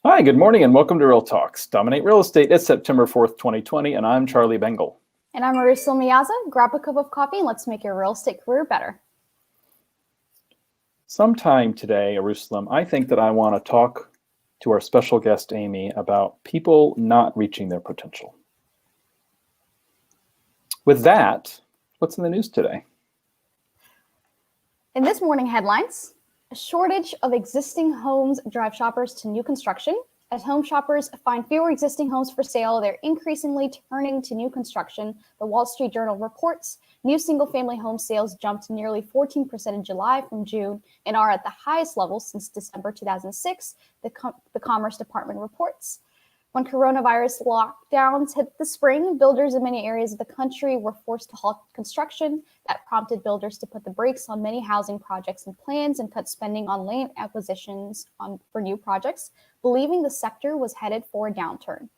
Hi, good morning, and welcome to Real Talks. Dominate Real Estate. It's September 4th, 2020, and I'm Charlie Bengal. And I'm Marisa Miyaza. Grab a cup of coffee and let's make your real estate career better. Sometime today, Jerusalem, I think that I want to talk to our special guest, Amy, about people not reaching their potential. With that, what's in the news today? In this morning headlines, a shortage of existing homes drive shoppers to new construction. As home shoppers find fewer existing homes for sale, they're increasingly turning to new construction. The Wall Street Journal reports new single-family home sales jumped nearly 14% in July from June and are at the highest level since December 2006, the Commerce Department reports. When coronavirus lockdowns hit the spring, builders in many areas of the country were forced to halt construction. That prompted builders to put the brakes on many housing projects and plans and cut spending on land acquisitions for new projects, believing the sector was headed for a downturn.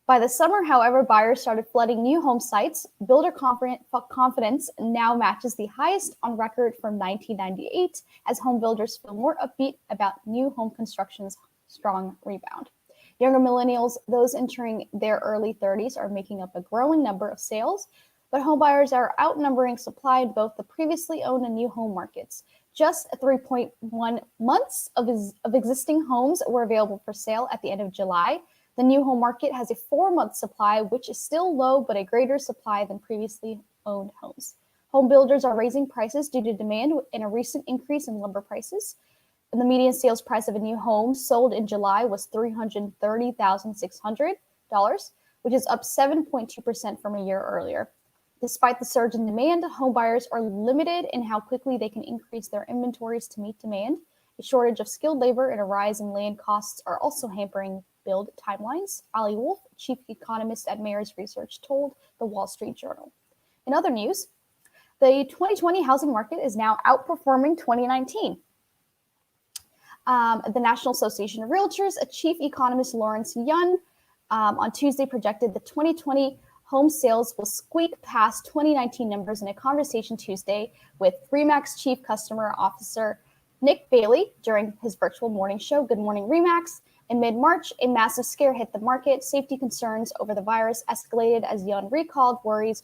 By the summer, however, buyers started flooding new home sites. Builder confidence now matches the highest on record from 1998, as home builders feel more upbeat about new home construction's strong rebound. Younger millennials, those entering their early 30s, are making up a growing number of sales, but homebuyers are outnumbering supply in both the previously owned and new home markets. Just 3.1 months of existing homes were available for sale at the end of July. The new home market has a 4-month supply, which is still low, but a greater supply than previously owned homes. Home builders are raising prices due to demand and a recent increase in lumber prices. The median sales price of a new home sold in July was $330,600, which is up 7.2% from a year earlier. Despite the surge in demand, home buyers are limited in how quickly they can increase their inventories to meet demand. A shortage of skilled labor and a rise in land costs are also hampering build timelines. Ali Wolf, chief economist at Mayors Research, told the Wall Street Journal. In other news, the 2020 housing market is now outperforming 2019. The National Association of Realtors, a chief economist, Lawrence Yun, on Tuesday projected the 2020 home sales will squeak past 2019 numbers in a conversation Tuesday with RE/MAX Chief Customer Officer Nick Bailey during his virtual morning show, Good Morning RE/MAX. In mid-March, a massive scare hit the market. Safety concerns over the virus escalated as Yun recalled worries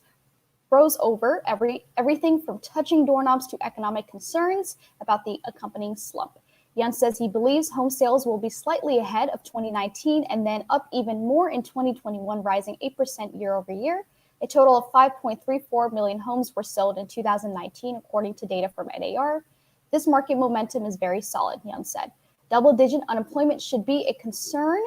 rose over everything from touching doorknobs to economic concerns about the accompanying slump. Yun says he believes home sales will be slightly ahead of 2019 and then up even more in 2021, rising 8% year over year. A total of 5.34 million homes were sold in 2019, according to data from NAR. This market momentum is very solid, Yun said. Double-digit unemployment should be a concern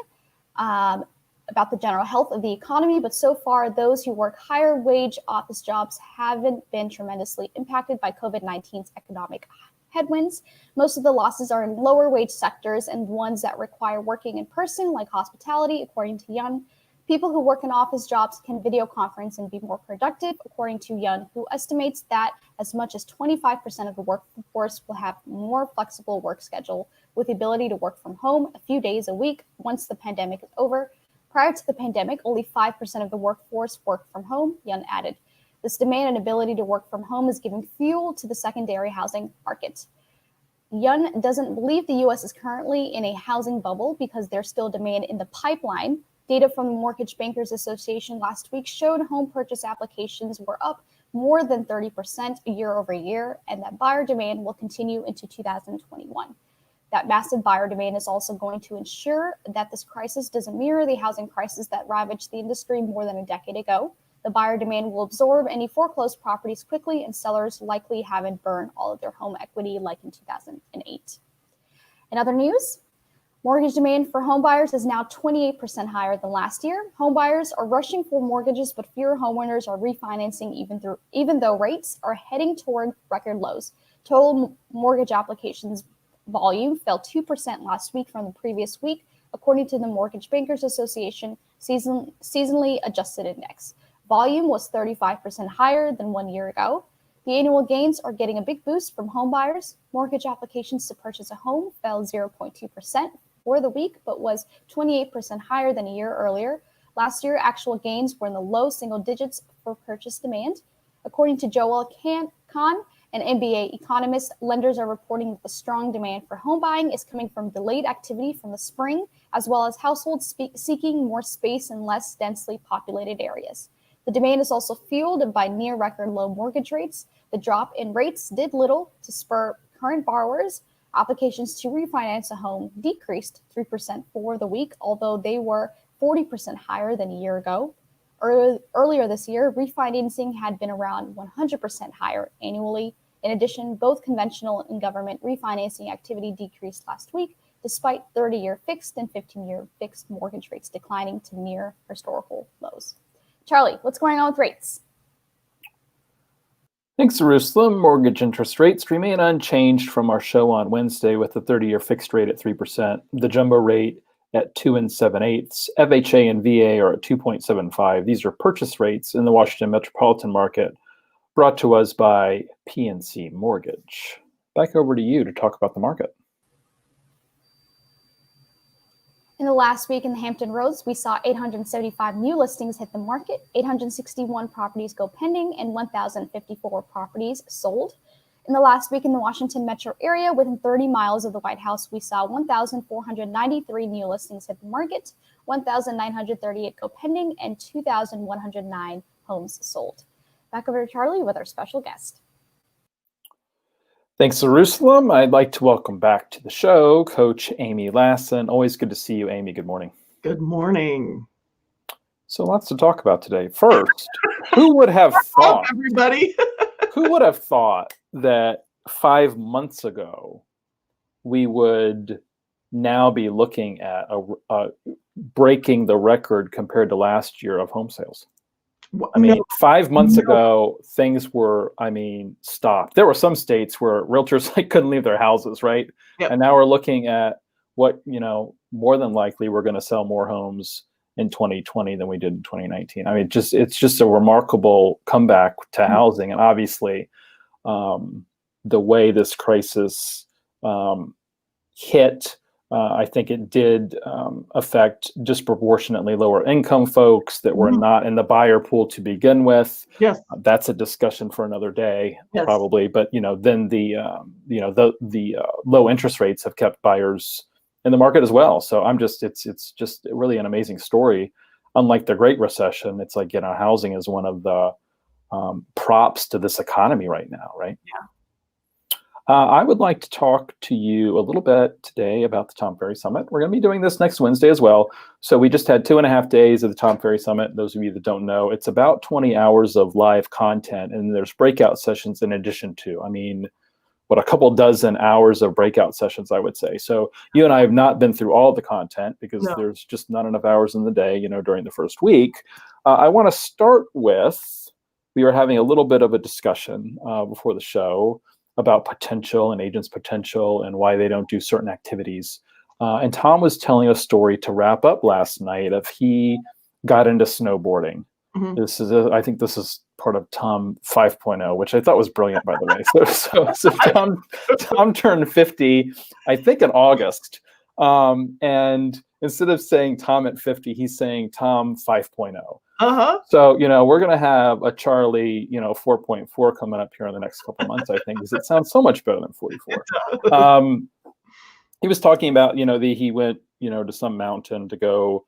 about the general health of the economy, but so far, those who work higher wage office jobs haven't been tremendously impacted by COVID-19's economic headwinds. Most of the losses are in lower wage sectors and ones that require working in person, like hospitality, according to Yun. People who work in office jobs can video conference and be more productive, according to Yun, who estimates that as much as 25% of the workforce will have more flexible work schedule with the ability to work from home a few days a week once the pandemic is over. Prior to the pandemic, only 5% of the workforce worked from home, Yun added. This demand and ability to work from home is giving fuel to the secondary housing market. Yun doesn't believe the U.S. is currently in a housing bubble because there's still demand in the pipeline. Data from the Mortgage Bankers Association last week showed home purchase applications were up more than 30% year over year, and that buyer demand will continue into 2021. That massive buyer demand is also going to ensure that this crisis doesn't mirror the housing crisis that ravaged the industry more than a decade ago. The buyer demand will absorb any foreclosed properties quickly, and sellers likely haven't burned all of their home equity like in 2008. In other news, mortgage demand for home buyers is now 28% higher than last year. Home buyers are rushing for mortgages, but fewer homeowners are refinancing even though rates are heading toward record lows. Total mortgage applications volume fell 2% last week from the previous week, according to the Mortgage Bankers Association seasonally adjusted index. Volume was 35% higher than 1 year ago. The annual gains are getting a big boost from home buyers. Mortgage applications to purchase a home fell 0.2% for the week, but was 28% higher than a year earlier. Last year, actual gains were in the low single digits for purchase demand. According to Joel Kahn, An MBA economist, lenders are reporting that the strong demand for home buying is coming from delayed activity from the spring, as well as households seeking more space in less densely populated areas. The demand is also fueled by near record low mortgage rates. The drop in rates did little to spur current borrowers. Applications to refinance a home decreased 3% for the week, although they were 40% higher than a year ago. Earlier this year, refinancing had been around 100% higher annually. In addition, both conventional and government refinancing activity decreased last week, despite 30-year fixed and 15-year fixed mortgage rates declining to near historical lows. Charlie, what's going on with rates? Thanks, Jerusalem. Mortgage interest rates remain unchanged from our show on Wednesday, with the 30-year fixed rate at 3%, the jumbo rate at 2 7/8. FHA and VA are at 2.75. These are purchase rates in the Washington metropolitan market, brought to us by PNC Mortgage. Back over to you to talk about the market. In the last week in the Hampton Roads, we saw 875 new listings hit the market, 861 properties go pending, and 1,054 properties sold. In the last week in the Washington metro area, within 30 miles of the White House, we saw 1,493 new listings hit the market, 1,938 go pending, and 2,109 homes sold. Back over to Charlie with our special guest. Thanks, Jerusalem. I'd like to welcome back to the show Coach Amy Lassen. Always good to see you, Amy. Good morning. Good morning. So lots to talk about today. First, who would have thought, everybody? who would have thought that 5 months ago we would now be looking at breaking the record compared to last year of home sales? I mean, 5 months ago, things were, stopped. There were some states where realtors couldn't leave their houses, right? Yep. And now we're looking at what, more than likely we're going to sell more homes in 2020 than we did in 2019. I mean, it's just a remarkable comeback to housing. And obviously, the way this crisis hit, I think it did affect disproportionately lower income folks that were not in the buyer pool to begin with. Yes. That's a discussion for another day, Yes. probably. But then the low interest rates have kept buyers in the market as well. So it's just really an amazing story. Unlike the Great Recession, it's like housing is one of the props to this economy right now, right? Yeah. I would like to talk to you a little bit today about the Tom Ferry Summit. We're going to be doing this next Wednesday as well. So we just had 2.5 days of the Tom Ferry Summit. Those of you that don't know, it's about 20 hours of live content, and there's breakout sessions in addition to, a couple dozen hours of breakout sessions, I would say. So you and I have not been through all the content because there's just not enough hours in the day, during the first week. I want to start with, we were having a little bit of a discussion before the show about potential and agents' potential and why they don't do certain activities. And Tom was telling a story to wrap up last night of he got into snowboarding. Mm-hmm. I think this is part of Tom 5.0, which I thought was brilliant, by the way. So Tom turned 50, I think in August. And instead of saying Tom at 50, he's saying Tom 5.0. So, we're going to have a Charlie, 4.4 coming up here in the next couple of months, I think, because it sounds so much better than 44. He was talking about, he went, to some mountain to go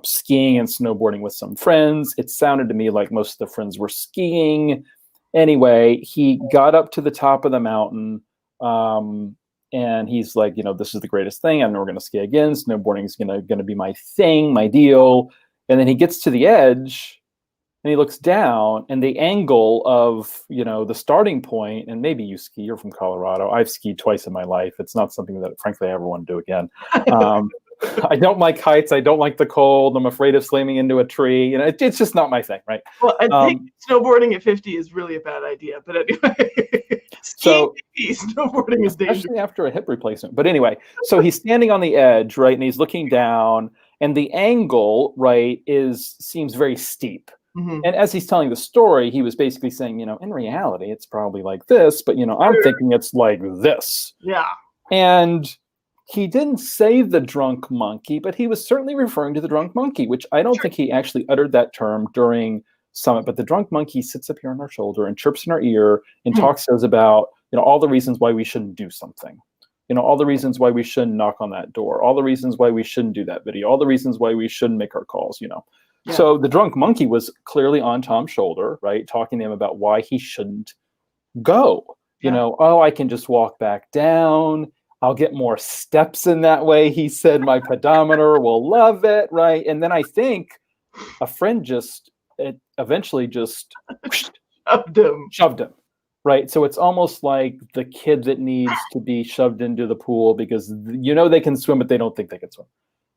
skiing and snowboarding with some friends. It sounded to me like most of the friends were skiing. Anyway, he got up to the top of the mountain and he's like, this is the greatest thing. I'm never going to ski again. Snowboarding is going to be my thing, my deal. And then he gets to the edge and he looks down, and the angle of, the starting point, and maybe you ski, you're from Colorado. I've skied twice in my life. It's not something that, frankly, I ever want to do again. I don't like heights. I don't like the cold. I'm afraid of slamming into a tree. It's just not my thing, right? Well, I think snowboarding at 50 is really a bad idea. But anyway, snowboarding is dangerous. Especially after a hip replacement. But anyway, so he's standing on the edge, right, and he's looking down, and the angle, right, seems very steep. Mm-hmm. And as he's telling the story, he was basically saying, in reality, it's probably like this, but, I'm thinking it's like this. Yeah. And he didn't say the drunk monkey, but he was certainly referring to the drunk monkey, which I don't think he actually uttered that term during summit, but the drunk monkey sits up here on our shoulder and chirps in our ear and talks to us about, all the reasons why we shouldn't do something. All the reasons why we shouldn't knock on that door, all the reasons why we shouldn't do that video, all the reasons why we shouldn't make our calls, Yeah. So the drunk monkey was clearly on Tom's shoulder, right? Talking to him about why he shouldn't go. Oh, I can just walk back down. I'll get more steps in that way. He said, my pedometer will love it, right? And then I think a friend eventually just shoved him. Right. So it's almost like the kid that needs to be shoved into the pool because they can swim, but they don't think they can swim.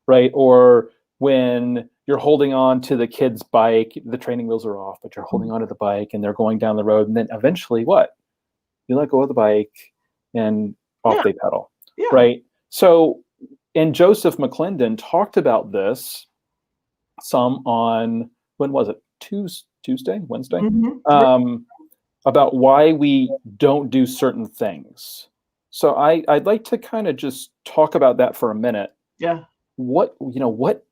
Right. Or when you're holding on to the kid's bike, the training wheels are off, but you're holding on to the bike and they're going down the road. And then eventually what? You let go of the bike and off they pedal. Yeah. Right. So, and Joseph McClendon talked about this some on, when was it? Tuesday, Wednesday? About why we don't do certain things. So I'd like to kind of just talk about that for a minute. Yeah. What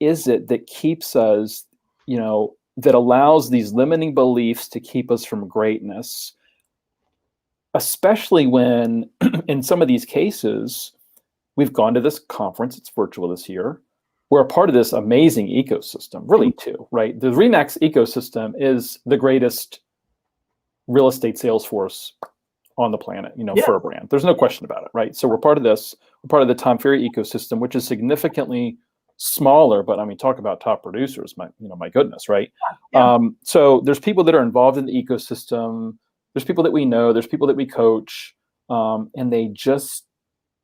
is it that keeps us, that allows these limiting beliefs to keep us from greatness? Especially when in some of these cases, we've gone to this conference, it's virtual this year. We're a part of this amazing ecosystem, really too, right? The RE/MAX ecosystem is the greatest real estate sales force on the planet, for a brand. There's no question about it, right? So we're part of this. We're part of the Tom Ferry ecosystem, which is significantly smaller, but I mean, talk about top producers, my goodness, right? Yeah. So there's people that are involved in the ecosystem. There's people that we know. There's people that we coach, and they just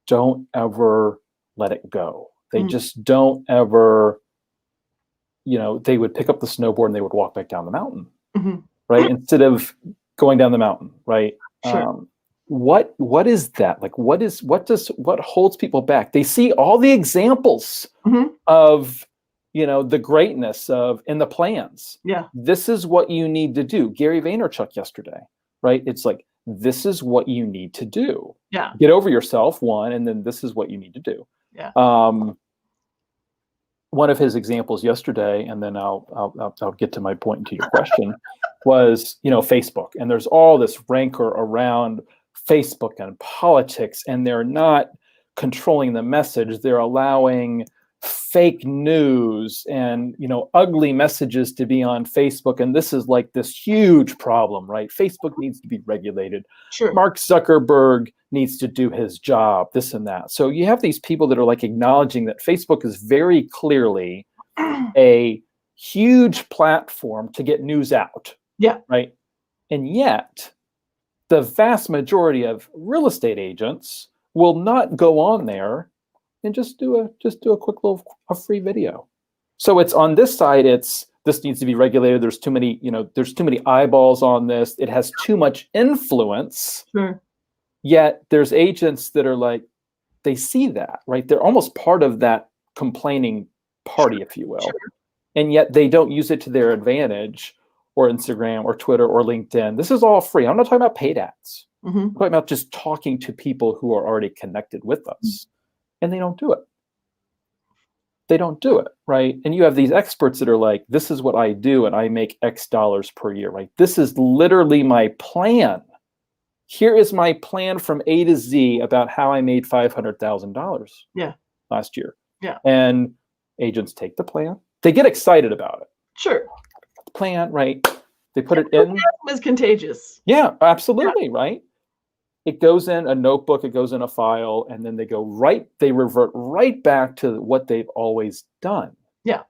don't ever let it go. They just don't ever, they would pick up the snowboard and they would walk back down the mountain, right? Instead of going down the mountain, right? Sure. What is that? Like, what holds people back? They see all the examples of, the greatness in the plans. Yeah. This is what you need to do. Gary Vaynerchuk yesterday, right? It's like, this is what you need to do. Yeah. Get over yourself, one, and then this is what you need to do. Yeah. One of his examples yesterday, and then I'll get to my point and to your question, was Facebook, and there's all this rancor around Facebook and politics, and they're not controlling the message. They're allowing fake news and ugly messages to be on Facebook, and this is like this huge problem, right? Facebook needs to be regulated. Sure. Mark Zuckerberg needs to do his job, this and that. So you have these people that are like acknowledging that Facebook is very clearly a huge platform to get news out. Yeah. Right. And yet the vast majority of real estate agents will not go on there and just do a quick little free video. So it's on this side, this needs to be regulated. There's too many eyeballs on this. It has too much influence. Sure. Yet there's agents that are like, they see that, right? They're almost part of that complaining party, if you will. Sure. And yet they don't use it to their advantage, or Instagram or Twitter or LinkedIn. This is all free. I'm not talking about paid ads. I'm talking about just talking to people who are already connected with us. And they don't do it. They don't do it, right? And you have these experts that are like, this is what I do, and I make X dollars per year, right? This is literally my plan. Here is my plan from A to Z about how I made $500,000 last year. Yeah. And agents take the plan. They get excited about it. Sure. The plan, right? They put it in. It's contagious. Yeah, absolutely, right? It goes in a notebook, it goes in a file, and then they revert right back to what they've always done. Yeah.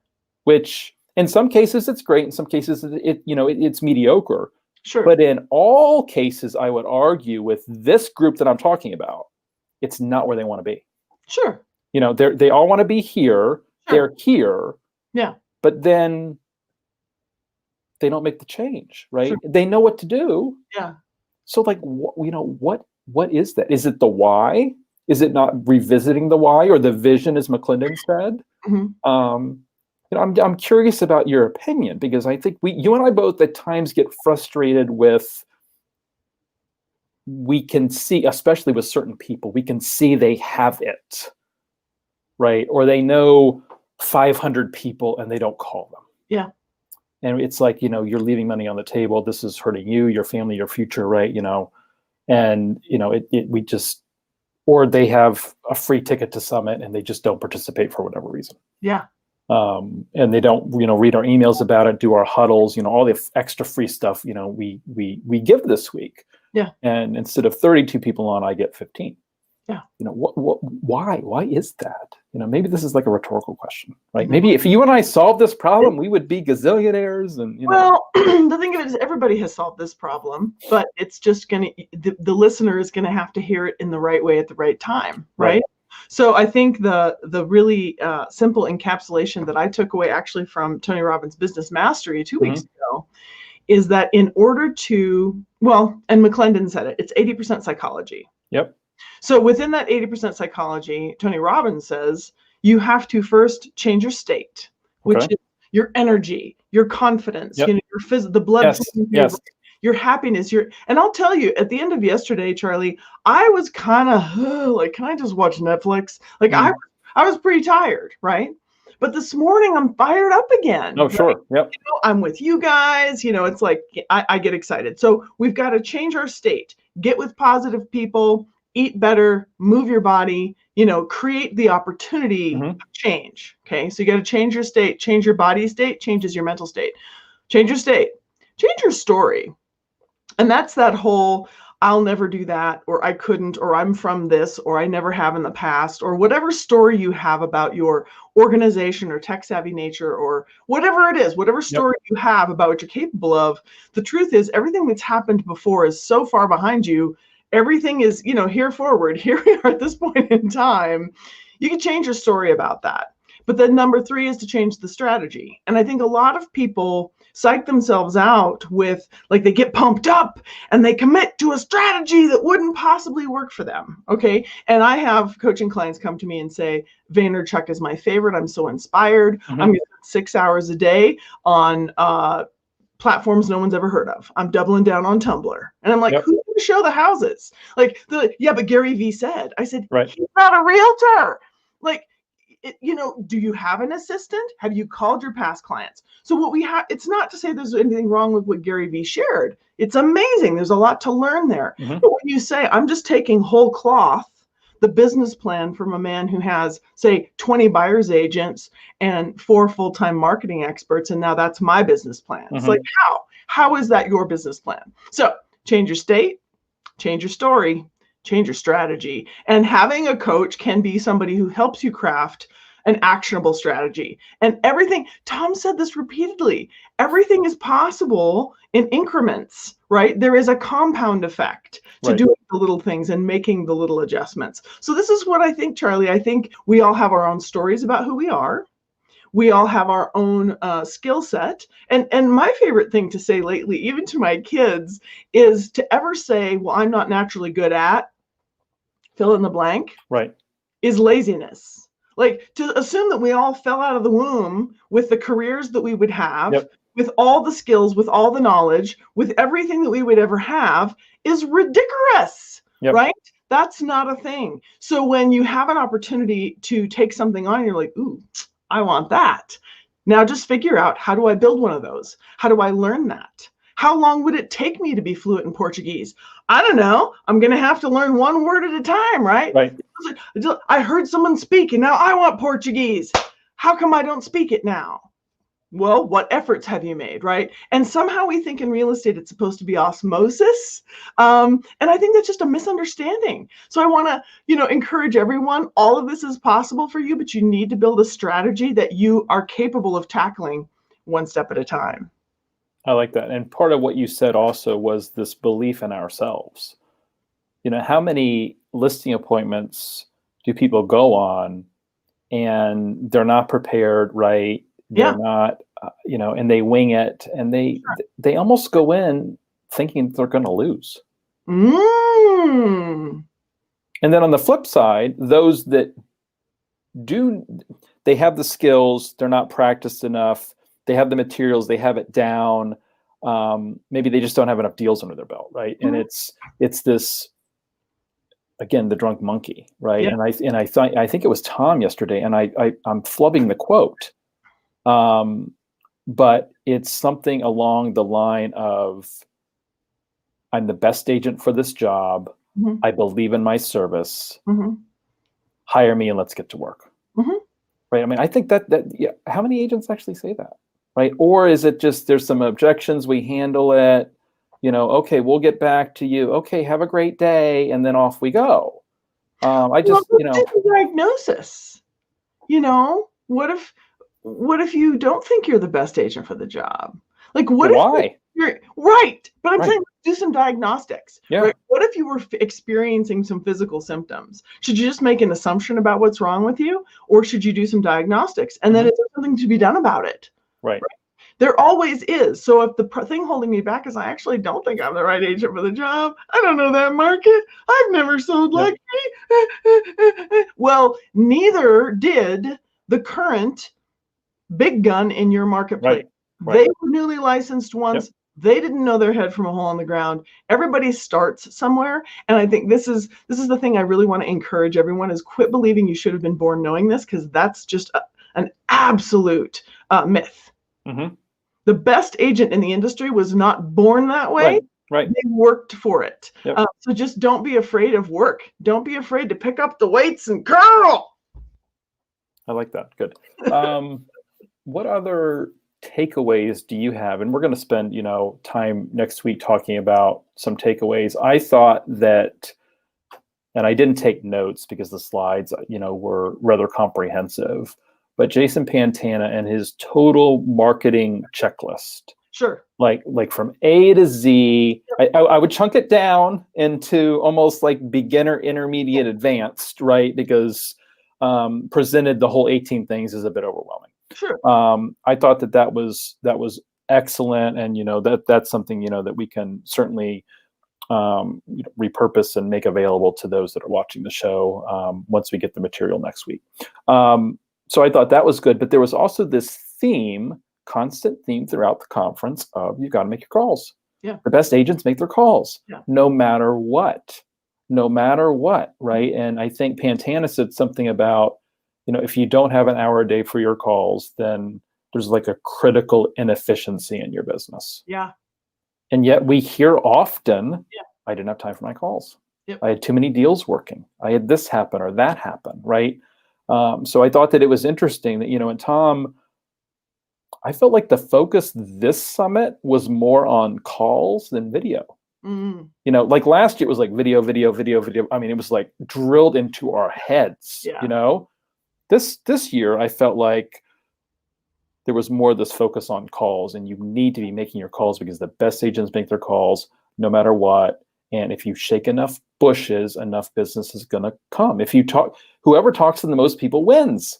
Which in some cases it's great, in some cases it's mediocre. Sure. But in all cases, I would argue with this group that I'm talking about, it's not where they want to be. Sure. They all want to be here. Sure. They're here. Yeah. But then they don't make the change, right? Sure. They know what to do. Yeah. So like, what is that? Is it the why? Is it not revisiting the why or the vision, as McClendon said? I'm curious about your opinion, because I think you and I both at times get frustrated with, we can see, especially with certain people, we can see they have it, right? Or they know 500 people and they don't call them. Yeah. And it's like, you're leaving money on the table. This is hurting you, your family, your future, right? And we just, or they have a free ticket to Summit and they just don't participate for whatever reason. Yeah. And they don't, read our emails about it, do our huddles, all the extra free stuff, we give this week. Yeah. And instead of 32 people on, I get 15. Yeah. Why is that? Maybe this is like a rhetorical question, right? Maybe if you and I solved this problem, we would be gazillionaires. And well, the thing of it is, everybody has solved this problem, but it's just the listener is gonna have to hear it in the right way at the right time, right? So I think the really simple encapsulation that I took away actually from Tony Robbins' Business Mastery 2 weeks ago is that in order to, and McClendon said it, it's 80% psychology. Yep. So within that 80% psychology, Tony Robbins says you have to first change your state, which is your energy, your confidence, your the blood, your happiness, and I'll tell you, at the end of yesterday, Charlie, I was kind of like, can I just watch Netflix? Like I was pretty tired, right? But this morning I'm fired up again. Oh, sure. Yep. I'm with you guys. It's like I get excited. So we've got to change our state, get with positive people, eat better, move your body, create the opportunity of change. Okay. So you got to change your state, change your body state, changes your mental state, change your state, change your story. And that's that whole, I'll never do that, or I couldn't, or I'm from this, or I never have in the past, or whatever story you have about your organization or tech savvy nature, or whatever it is, whatever story you have about what you're capable of. The truth is, everything that's happened before is so far behind you. Everything is, here forward. Here we are at this point in time. You can change your story about that. But then number 3 is to change the strategy. And I think a lot of people psych themselves out with, like, they get pumped up and they commit to a strategy that wouldn't possibly work for them. Okay. And I have coaching clients come to me and say, Vaynerchuk is my favorite. I'm so inspired. I'm going to spend 6 hours a day on platforms no one's ever heard of. I'm doubling down on Tumblr. And I'm like, who's going to show the houses? Like, but Gary Vee said. I said, he's not a realtor. Like, do you have an assistant? Have you called your past clients? So what we have, it's not to say there's anything wrong with what Gary Vee shared. It's amazing. There's a lot to learn there. But when you say, I'm just taking whole cloth, the business plan from a man who has, say, 20 buyer's agents and 4 full-time marketing experts, and now that's my business plan. It's like, how is that your business plan? So change your state, change your story, change your strategy. And having a coach can be somebody who helps you craft an actionable strategy. And everything, Tom said this repeatedly, everything is possible in increments, right? There is a compound effect to doing the little things and making the little adjustments. So this is what I think, Charlie. I think we all have our own stories about who we are. We all have our own skill set. And my favorite thing to say lately, even to my kids, is to ever say, well, I'm not naturally good at, fill in the blank, is laziness. Like, to assume that we all fell out of the womb with the careers that we would have, with all the skills, with all the knowledge, with everything that we would ever have, is ridiculous, right? That's not a thing. So when you have an opportunity to take something on, you're like, ooh, I want that. Now just figure out, how do I build one of those? How do I learn that? How long would it take me to be fluent in Portuguese? I don't know. I'm going to have to learn one word at a time, right? I heard someone speak and now I want Portuguese. How come I don't speak it now? Well, what efforts have you made, right? And somehow we think in real estate it's supposed to be osmosis. And I think that's just a misunderstanding. So I want to, encourage everyone. All of this is possible for you, but you need to build a strategy that you are capable of tackling one step at a time. I like that. And part of what you said also was this belief in ourselves. How many listing appointments do people go on and they're not prepared, right? They're not, and they wing it, and they almost go in thinking they're going to lose. And then on the flip side, those that do, they have the skills, they're not practiced enough, they have the materials, they have it down. Maybe they just don't have enough deals under their belt, right? And it's this, again, the drunk monkey, right? And I think it was Tom yesterday, and I'm flubbing the quote. But it's something along the line of, I'm the best agent for this job. Mhm. I believe in my service. Mhm. Hire me and let's get to work. Mhm. Right. I mean, I think that yeah, how many agents actually say that? Right. Or is it just there's some objections, we handle it, okay, we'll get back to you. Okay, have a great day, and then off we go. I Well, just, let's do the diagnosis. What if you don't think you're the best agent for the job? Like, what if why? you're right? But I'm Right. saying do some diagnostics. Yeah. Right? What if you were experiencing some physical symptoms? Should you just make an assumption about what's wrong with you, or should you do some diagnostics? And then is there something to be done about it? Right. There always is. So if the thing holding me back is I actually don't think I'm the right agent for the job, I don't know that market, I've never sold like me. Well, neither did the current big gun in your marketplace. Right. They were newly licensed once. Yep. They didn't know their head from a hole on the ground. Everybody starts somewhere. And I think this is the thing I really want to encourage everyone is quit believing you should have been born knowing this, because that's just an absolute myth. Mm-hmm. The best agent in the industry was not born that way. Right. They worked for it. Yep. So just don't be afraid of work. Don't be afraid to pick up the weights and curl. I like that. Good. What other takeaways do you have? And we're going to spend, time next week talking about some takeaways. I thought that, and I didn't take notes because the slides, were rather comprehensive, but Jason Pantana and his total marketing checklist. Sure. Like from A to Z, I would chunk it down into almost like beginner, intermediate, advanced, right? Because presented the whole 18 things is a bit overwhelming. Sure. I thought that was excellent, and that's something that we can certainly repurpose and make available to those that are watching the show once we get the material next week. So I thought that was good, but there was also this constant theme throughout the conference of you've got to make your calls. Yeah. The best agents make their calls, yeah. no matter what, right? And I think Pantana said something about, if you don't have an hour a day for your calls, then there's like a critical inefficiency in your business. Yeah. And yet we hear often, yeah. I didn't have time for my calls. Yep. I had too many deals working. I had this happen or that happen, right? So I thought that it was interesting that, and Tom, I felt like the focus this summit was more on calls than video. Mm. Like last year it was like video. I mean, it was like drilled into our heads, yeah. This year I felt like there was more of this focus on calls, and you need to be making your calls because the best agents make their calls no matter what. And if you shake enough bushes, enough business is going to come. If you whoever talks to the most people wins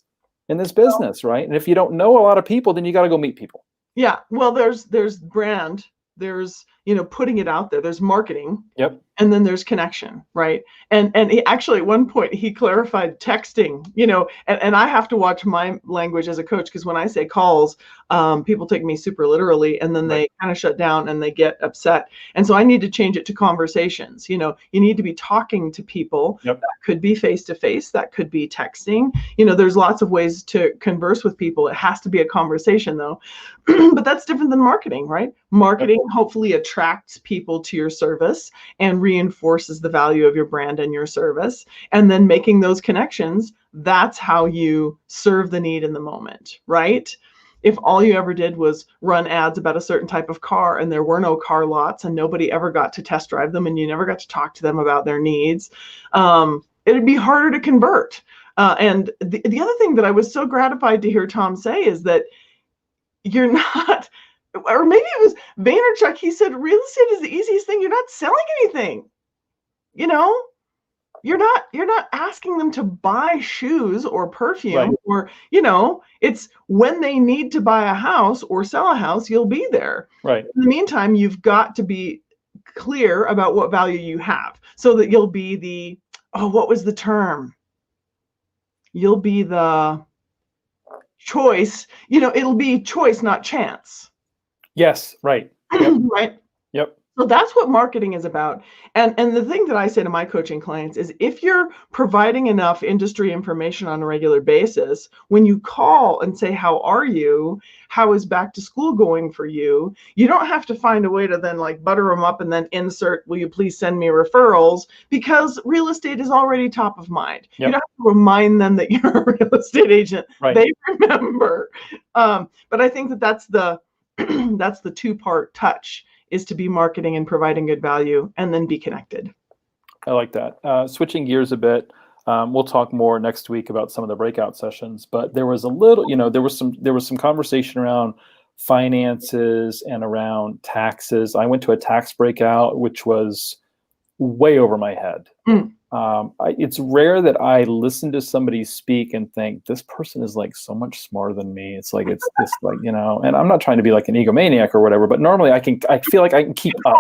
in this business, right? And if you don't know a lot of people, then you got to go meet people. Yeah. Well, there's brand, there's, putting it out there, there's marketing. Yep. And then there's connection, right? And he actually at one point he clarified texting, and I have to watch my language as a coach, because when I say calls, people take me super literally, and then they kind of shut down and they get upset. And so I need to change it to conversations. You need to be talking to people. Yep. That could be face to face, that could be texting. There's lots of ways to converse with people. It has to be a conversation though. But that's different than marketing, right? Marketing hopefully attracts people to your service and reinforces the value of your brand and your service. And then making those connections, that's how you serve the need in the moment, right? If all you ever did was run ads about a certain type of car and there were no car lots and nobody ever got to test drive them and you never got to talk to them about their needs, it'd be harder to convert. And the other thing that I was so gratified to hear Tom say is that you're not, or maybe it was Vaynerchuk, he said, real estate is the easiest thing. You're not selling anything. You're not asking them to buy shoes or perfume, or, it's when they need to buy a house or sell a house, you'll be there. Right. In the meantime, you've got to be clear about what value you have so that you'll be what was the term? You'll be the choice, it'll be choice, not chance. Yes. Right. Yep. Right. Yep. So that's what marketing is about. And the thing that I say to my coaching clients is if you're providing enough industry information on a regular basis, when you call and say, how are you? How is back to school going for you? You don't have to find a way to then like butter them up and then insert, will you please send me referrals? Because real estate is already top of mind. Yep. You don't have to remind them that you're a real estate agent. Right. They remember. But I think that that's the that's the two-part touch, is to be marketing and providing good value and then be connected. I like that. Switching gears a bit, we'll talk more next week about some of the breakout sessions, but there was a little, there was some conversation around finances and around taxes. I went to a tax breakout, which was way over my head. It's rare that I listen to somebody speak and think this person is like so much smarter than me. It's like, it's this like, and I'm not trying to be like an egomaniac or whatever, but normally I feel like I can keep up.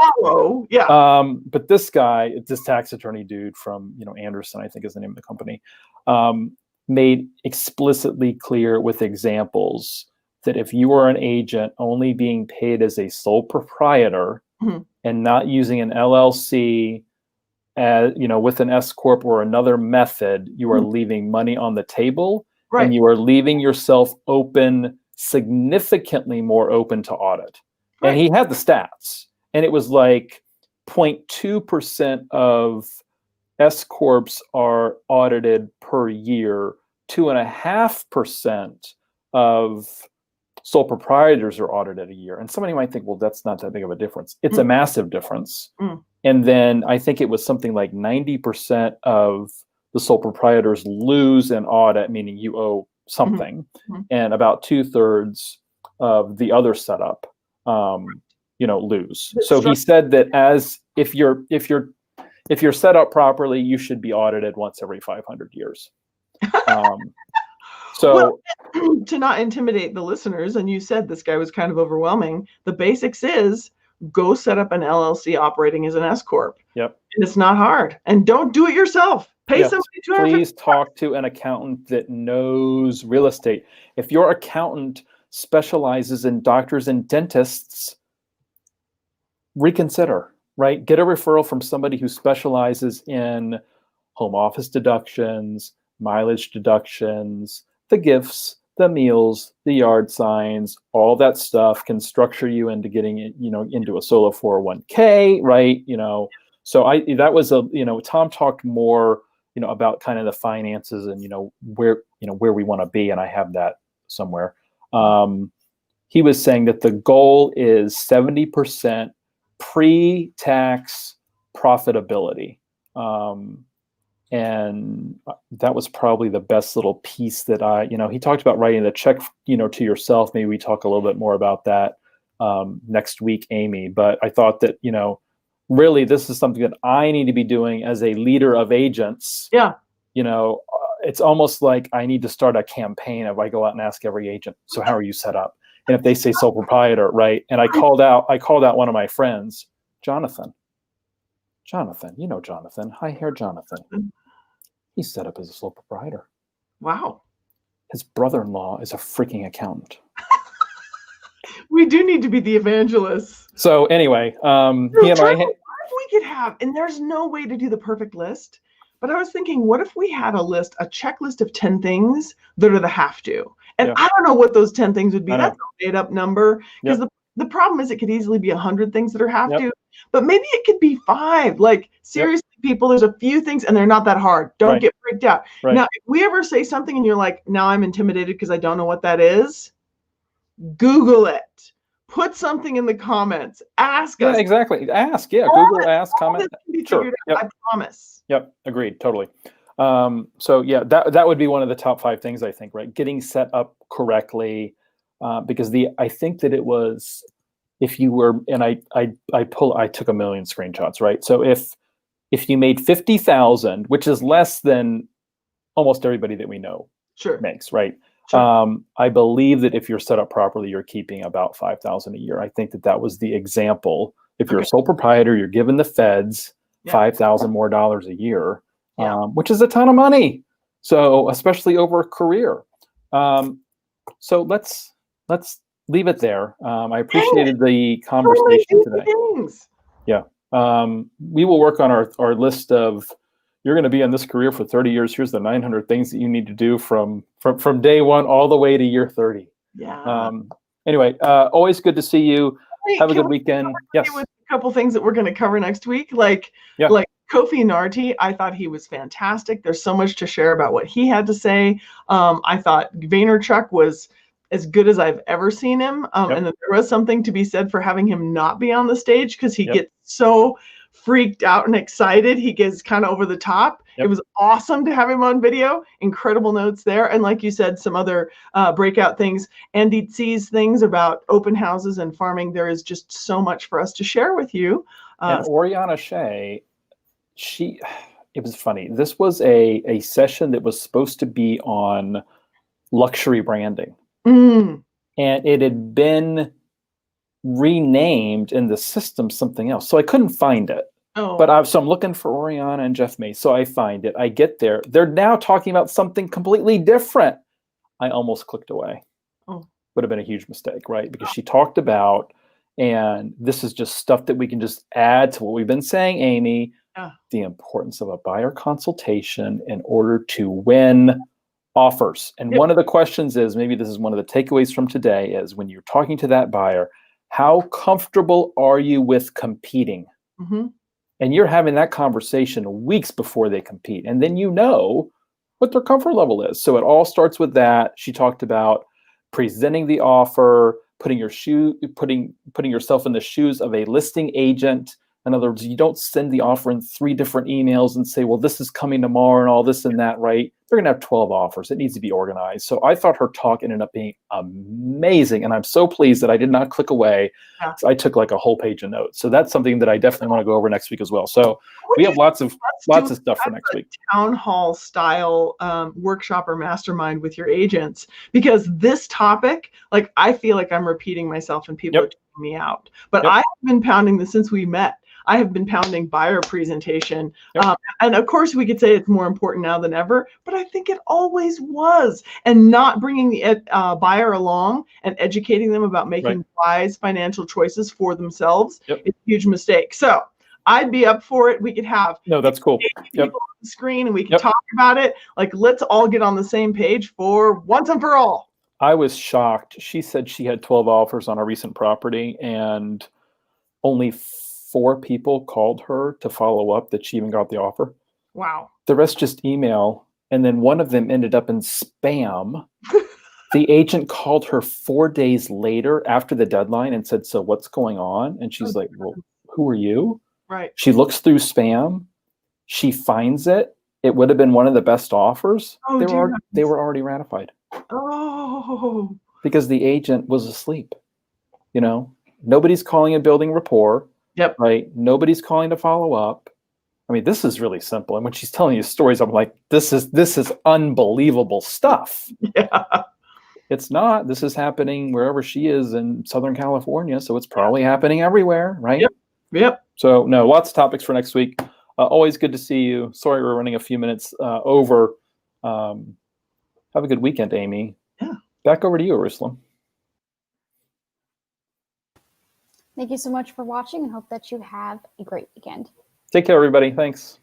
Yeah. But this guy, this tax attorney dude from, Anderson, I think is the name of the company, made explicitly clear with examples that if you are an agent only being paid as a sole proprietor and not using an LLC, with an S corp or another method, you are leaving money on the table, and you are leaving yourself open, significantly more open to audit. And he had the stats, and it was like 0.2% of S corps are audited per year, 2.5% of sole proprietors are audited a year. And somebody might think, well, that's not that big of a difference. It's a massive difference. And then I think it was something like 90% of the sole proprietors lose an audit, meaning you owe something, and about 2/3 of the other setup, lose. So he said that if you're set up properly, you should be audited once every 500 years. Well, to not intimidate the listeners, and you said this guy was kind of overwhelming, the basics is go set up an LLC operating as an S corp. Yep. And it's not hard. And don't do it yourself. Pay somebody $250. Please talk to an accountant that knows real estate. If your accountant specializes in doctors and dentists, reconsider, right? Get a referral from somebody who specializes in home office deductions, mileage deductions, the gifts, the meals, the yard signs, all that stuff can structure you into getting it, into a solo 401k, right? So that was Tom talked more, about kind of the finances and, where we want to be. And I have that somewhere. He was saying that the goal is 70% pre-tax profitability. And that was probably the best little piece that he talked about writing the check, to yourself. Maybe we talk a little bit more about that next week, Amy. But I thought that, really this is something that I need to be doing as a leader of agents. Yeah. It's almost like I need to start a campaign of I go out and ask every agent, so how are you set up? And if they say sole proprietor, right? And I called out one of my friends, Jonathan. Jonathan. Hi, hair Jonathan. He's set up as a sole proprietor. Wow. His brother-in-law is a freaking accountant. We do need to be the evangelists. So anyway, we could have, and there's no way to do the perfect list, but I was thinking, what if we had a checklist of 10 things that are the have to? And I don't know what those 10 things would be. That's a made up number. Because the problem is it could easily be 100 things that are have to, but maybe it could be 5. Like, seriously, people, there's a few things and they're not that hard. Don't get freaked out. Now, if we ever say something and you're like, now I'm intimidated because I don't know what that is, Google it. Put something in the comments. Ask us. Yeah, exactly. Ask. Yeah, Google, ask, comment. Sure. I promise. Yep. Agreed. Totally. So yeah, that would be one of the top 5 things, I think, right? Getting set up correctly. Because I think that it was, if you were, and I took a million screenshots, right? So if you made 50,000, which is less than almost everybody that we know makes, right? Sure. I believe that if you're set up properly, you're keeping about 5,000 a year. I think that was the example. If you're a sole proprietor, you're giving the feds $5,000 more a year, which is a ton of money. So especially over a career. So let's leave it there. I appreciated the conversation today. Yeah. We will work on our list of, you're going to be in this career for 30 years. Here's the 900 things that you need to do from day one all the way to year 30. Yeah. Anyway, always good to see you. Wait, Have a can good we weekend. start Yes. with a couple things that we're going to cover next week? Like Yeah. Kofi Narti, I thought he was fantastic. There's so much to share about what he had to say. I thought Vaynerchuk was as good as I've ever seen him. And then there was something to be said for having him not be on the stage, because he gets so freaked out and excited. He gets kind of over the top. It was awesome to have him on video. Incredible notes there. And like you said, some other breakout things. Andy sees things about open houses and farming. There is just so much for us to share with you. And Oriana Shea, it was funny. This was a session that was supposed to be on luxury branding. And it had been renamed in the system something else. So I couldn't find it. But so I'm looking for Oriana and Jeff May. So I find it. I get there. They're now talking about something completely different. I almost clicked away. Would have been a huge mistake, right? Because she talked about, and this is just stuff that we can just add to what we've been saying, Amy, the importance of a buyer consultation in order to win offers. And one of the questions is, maybe this is one of the takeaways from today, is when you're talking to that buyer, how comfortable are you with competing? And you're having that conversation weeks before they compete. And then you know what their comfort level is. So it all starts with that. She talked about presenting the offer, putting yourself in the shoes of a listing agent. In other words, you don't send the offer in 3 different emails and say, well, this is coming tomorrow and all this and that, right? They're going to have 12 offers. It needs to be organized. So I thought her talk ended up being amazing. And I'm so pleased that I did not click away. So I took like a whole page of notes. So that's something that I definitely want to go over next week as well. So we have lots of stuff for next week. Town hall style workshop or mastermind with your agents, because this topic, like, I feel like I'm repeating myself and people are taking me out. But I have been pounding this since we met. I have been pounding buyer presentation. And of course, we could say it's more important now than ever, but I think it always was. And not bringing the buyer along and educating them about making wise financial choices for themselves is a huge mistake. So I'd be up for it. We could have that's cool. People on the screen and we can talk about it. Like, let's all get on the same page for once and for all. I was shocked. She said she had 12 offers on a recent property, and only 4 people called her to follow up that she even got the offer. Wow. The rest just email. And then one of them ended up in spam. The agent called her 4 days later after the deadline and said, so what's going on? And she's like, well, who are you? Right. She looks through spam. She finds it. It would have been one of the best offers. They were already ratified. Oh. Because the agent was asleep. You know, nobody's calling and building rapport. Right. Nobody's calling to follow up. I mean, this is really simple. And when she's telling you stories, I'm like, this is unbelievable stuff. It's not. This is happening wherever she is in Southern California. So it's probably happening everywhere. Right. So no, lots of topics for next week. Always good to see you. Sorry, we're running a few minutes over. Have a good weekend, Amy. Back over to you, Jerusalem. Thank you so much for watching, and hope that you have a great weekend. Take care, everybody. Thanks.